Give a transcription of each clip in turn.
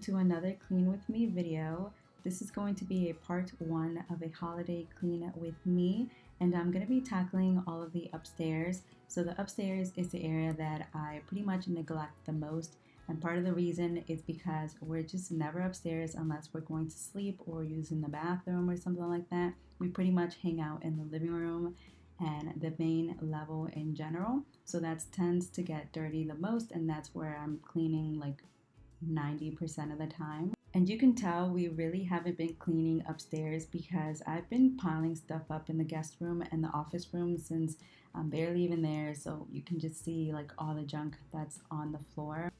welcome to another Clean With Me video. This is going to be a part one of a holiday clean with me, and I'm going to be tackling all of the upstairs. So the upstairs is the area that I pretty much neglect the most, and part of the reason is because we're just never upstairs unless we're going to sleep or using the bathroom or something like that. We pretty much hang out in the living room and the main level in general. So that tends to get dirty the most, and that's where I'm cleaning like 90% of the time. And you can tell we really haven't been cleaning upstairs because I've been piling stuff up in the guest room and the office room since I'm barely even there. So you can just see like all the junk that's on the floor.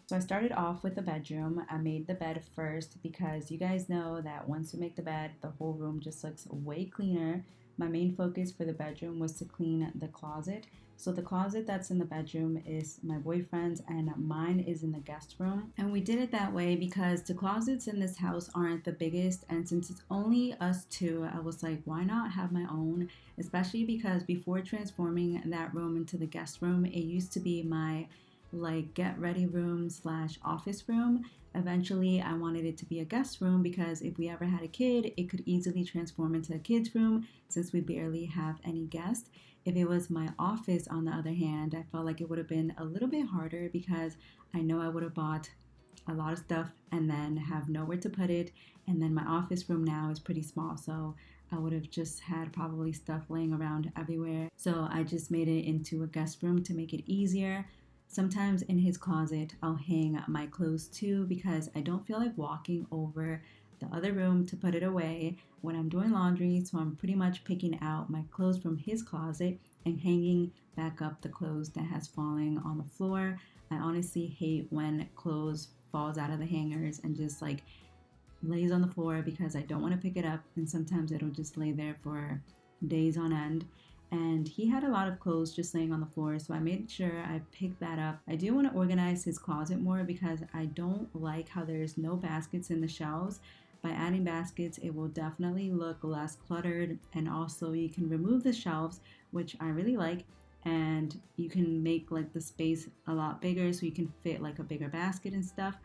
So I started off with the bedroom. I made the bed first because you guys know that once you make the bed, the whole room just looks way cleaner. My main focus for the bedroom was to clean the closet. So the closet that's in the bedroom is my boyfriend's and mine is in the guest room. And we did it that way because the closets in this house aren't the biggest, and since it's only us two, I was like, why not have my own? Especially because before transforming that room into the guest room, it used to be my like get ready room slash office room. Eventually I wanted it to be a guest room because if we ever had a kid, it could easily transform into a kid's room since we barely have any guests. If it was my office, on the other hand, I felt like it would have been a little bit harder because I know I would have bought a lot of stuff and then have nowhere to put it. And then my office room now is pretty small, so I would have just had probably stuff laying around everywhere. So I just made it into a guest room to make it easier. Sometimes in his closet, I'll hang my clothes too because I don't feel like walking over the other room to put it away when I'm doing laundry. So I'm pretty much picking out my clothes from his closet and hanging back up the clothes that has fallen on the floor. I honestly hate when clothes falls out of the hangers and just like lays on the floor because I don't want to pick it up, and sometimes it'll just lay there for days on end. And he had a lot of clothes just laying on the floor, so I made sure I picked that up. I do want to organize his closet more because I don't like how there's no baskets in the shelves. By adding baskets, it will definitely look less cluttered, and also you can remove the shelves, which I really like, and you can make like the space a lot bigger so you can fit like a bigger basket and stuff.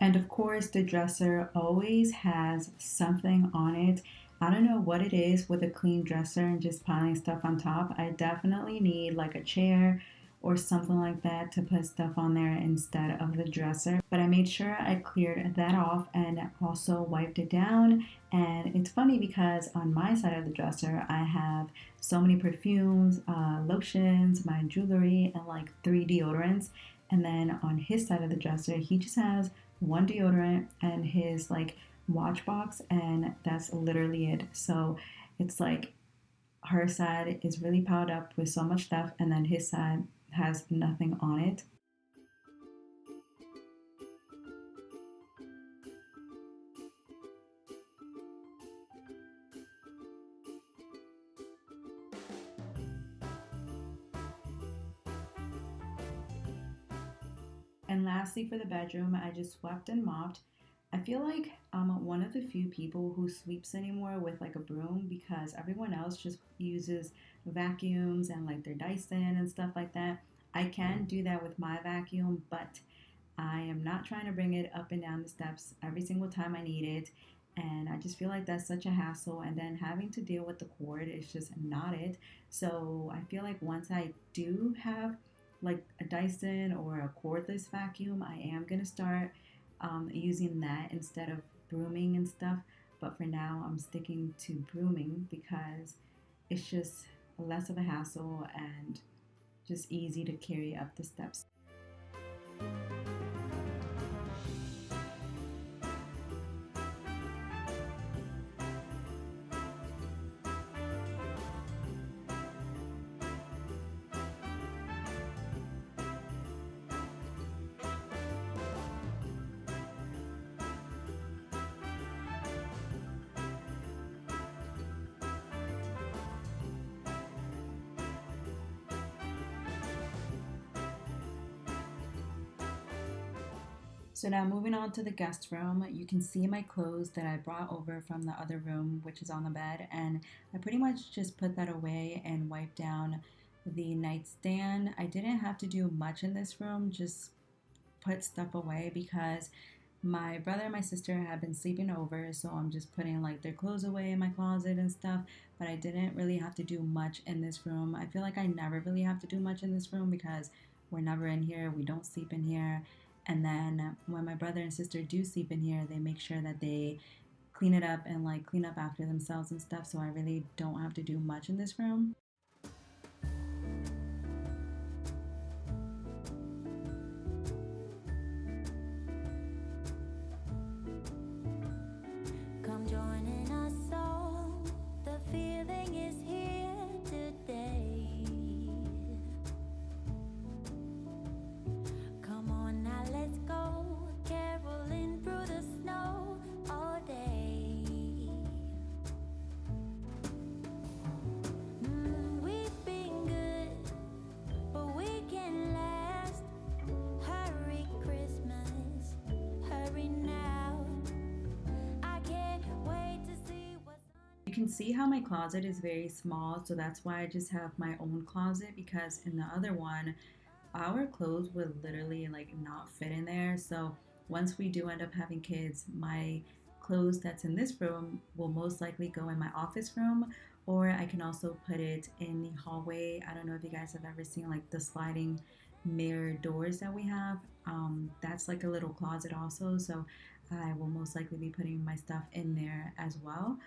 And of course, the dresser always has something on it. I don't know what it is with a clean dresser and just piling stuff on top. I definitely need like a chair or something like that to put stuff on there instead of the dresser. But I made sure I cleared that off and also wiped it down. And it's funny because on my side of the dresser, I have so many perfumes, lotions, my jewelry, and like 3 deodorants. And then on his side of the dresser, he just has one deodorant and his like watch box, and that's literally it. So it's like her side is really piled up with so much stuff, and then his side has nothing on it. And lastly, for the bedroom, I just swept and mopped. I feel like I'm one of the few people who sweeps anymore with like a broom because everyone else just uses vacuums and like their Dyson and stuff like that. I can do that with my vacuum, but I am not trying to bring it up and down the steps every single time I need it. And I just feel like that's such a hassle. And then having to deal with the cord is just not it. So I feel like once I do have like a Dyson or a cordless vacuum, I am going to start using that instead of brooming and stuff. But for now, I'm sticking to brooming because it's just less of a hassle and just easy to carry up the steps. So now moving on to the guest room, you can see my clothes that I brought over from the other room, which is on the bed, and I pretty much just put that away and wiped down the nightstand. I didn't have to do much in this room, just put stuff away because my brother and my sister have been sleeping over, so I'm just putting like their clothes away in my closet and stuff. But I didn't really have to do much in this room. I feel like I never really have to do much in this room because we're never in here, we don't sleep in here. And then when my brother and sister do sleep in here, they make sure that they clean it up and like clean up after themselves and stuff. So I really don't have to do much in this room. Come joining us all. The feeling is here today. Come on now, let's go. Caroling through the snow all day. We've been good, but we can last. Hurry Christmas, hurry now. I can't wait to see what's on. You can see how my closet is very small, so that's why I just have my own closet because in the other one, our clothes would literally like not fit in there. So once we do end up having kids, my clothes that's in this room will most likely go in my office room, or I can also put it in the hallway. I don't know if you guys have ever seen like the sliding mirror doors that we have. That's like a little closet also, so I will most likely be putting my stuff in there as well.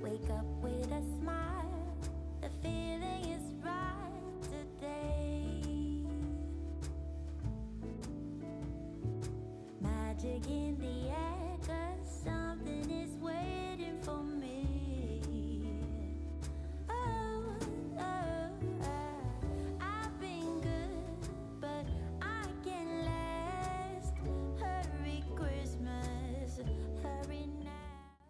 Wake up with a smile. The feeling is right today. Magic in the air, 'cause something is waiting for me. Oh, oh, oh. I've been good, but I can last. Hurry Christmas, hurry now.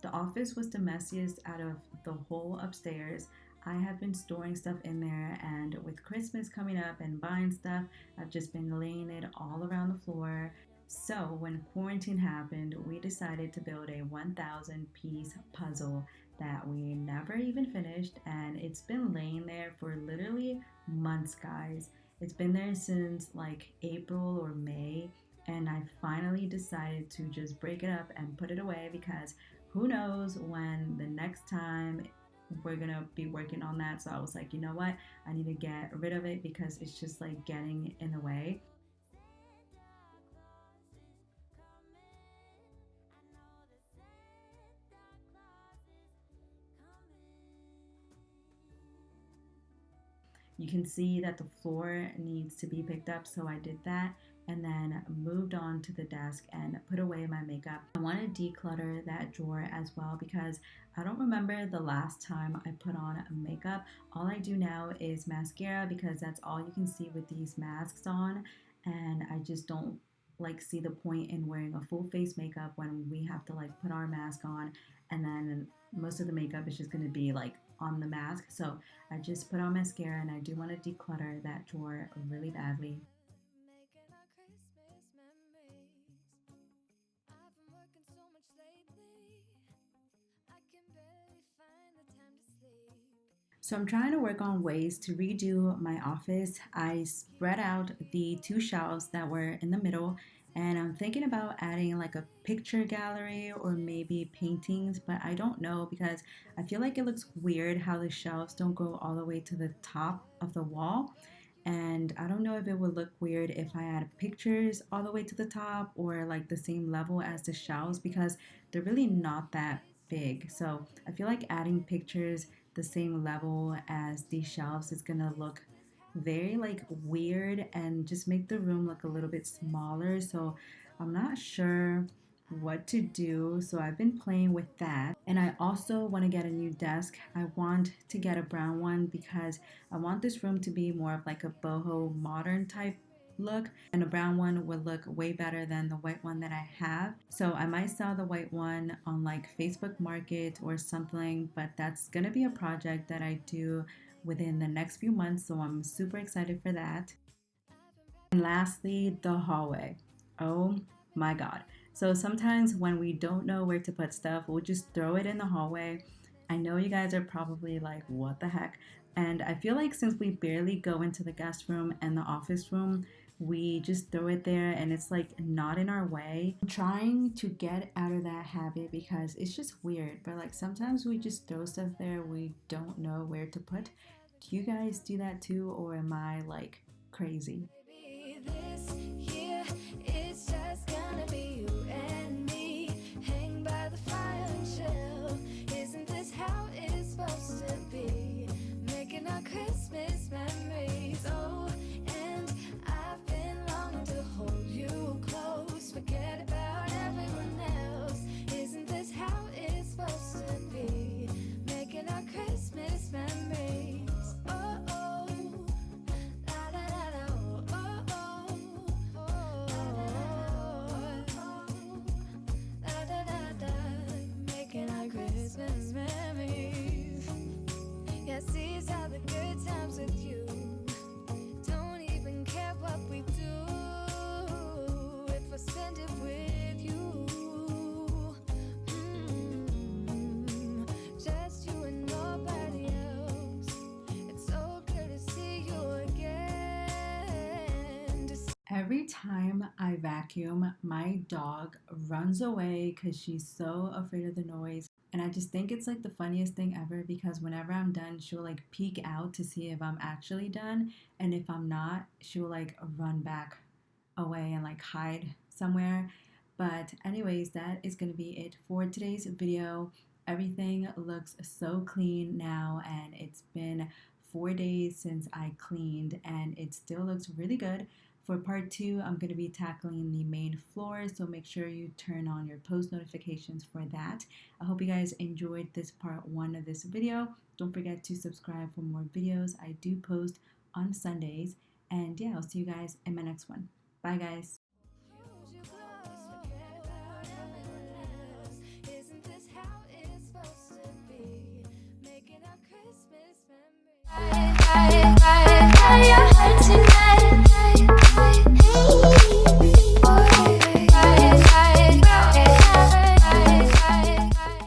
The office was the messiest out of the whole upstairs. I have been storing stuff in there, and with Christmas coming up and buying stuff, I've just been laying it all around the floor. So, when quarantine happened, we decided to build a 1,000 piece puzzle that we never even finished, and it's been laying there for literally months, guys. It's been there since like April or May, and I finally decided to just break it up and put it away because who knows when the next time we're gonna be working on that. So I was like, you know what? I need to get rid of it because it's just like getting in the way. You can see that the floor needs to be picked up, so I did that and then moved on to the desk and put away my makeup. I want to declutter that drawer as well because I don't remember the last time I put on makeup. All I do now is mascara because that's all you can see with these masks on, and I just don't like see the point in wearing a full face makeup when we have to like put our mask on, and then most of the makeup is just going to be like on the mask. So I just put on mascara, and I do want to declutter that drawer really badly. Making our Christmas memories. I've been working so much lately. I can barely find the time to sleep. So I'm trying to work on ways to redo my office. I spread out the two shelves that were in the middle, and I'm thinking about adding like a picture gallery or maybe paintings, but I don't know because I feel like it looks weird how the shelves don't go all the way to the top of the wall. And I don't know if it would look weird if I add pictures all the way to the top or like the same level as the shelves because they're really not that big. So I feel like adding pictures the same level as these shelves is gonna look very like weird and just make the room look a little bit smaller. So I'm not sure what to do. So I've been playing with that. And I also want to get a new desk. I want to get a brown one because I want this room to be more of like a boho modern type look, and a brown one would look way better than the white one that I have. So I might sell the white one on like Facebook Market or something, but that's gonna be a project that I do within the next few months, so I'm super excited for that. And lastly, the hallway. Oh my god. So sometimes when we don't know where to put stuff, we'll just throw it in the hallway. I know you guys are probably like, what the heck? And I feel like since we barely go into the guest room and the office room, we just throw it there and it's like not in our way. I'm trying to get out of that habit because it's just weird, but like sometimes we just throw stuff there we don't know where to put. Do you guys do that too, or am I like crazy? Baby, this year it's just gonna be you and me. Hang by the fire and chill. Isn't this how it's supposed to be? Making our Christmas memories. Oh, and I've been longing to hold you close. Forget about everyone else. Isn't this how it's supposed to be? Making our Christmas memories. Oh, oh. La, da, da, da, oh, oh, oh, oh. La, da, da, da. Making our Christmas memories. Yes, these are the good times with you. Don't even care what we do if I spend it with you. Just you and nobody else. It's so good to see you again. Every time I vacuum, my dog runs away because she's so afraid of the noise. And I just think it's like the funniest thing ever because whenever I'm done, she'll like peek out to see if I'm actually done. And if I'm not, she'll like run back away and like hide somewhere. But, anyways, that is going to be it for today's video. Everything looks so clean now, and it's been 4 days since I cleaned, and it still looks really good. For part two, I'm going to be tackling the main floor, so make sure you turn on your post notifications for that. I hope you guys enjoyed this part one of this video. Don't forget to subscribe for more videos. I do post on Sundays, and yeah, I'll see you guys in my next one. Bye, guys.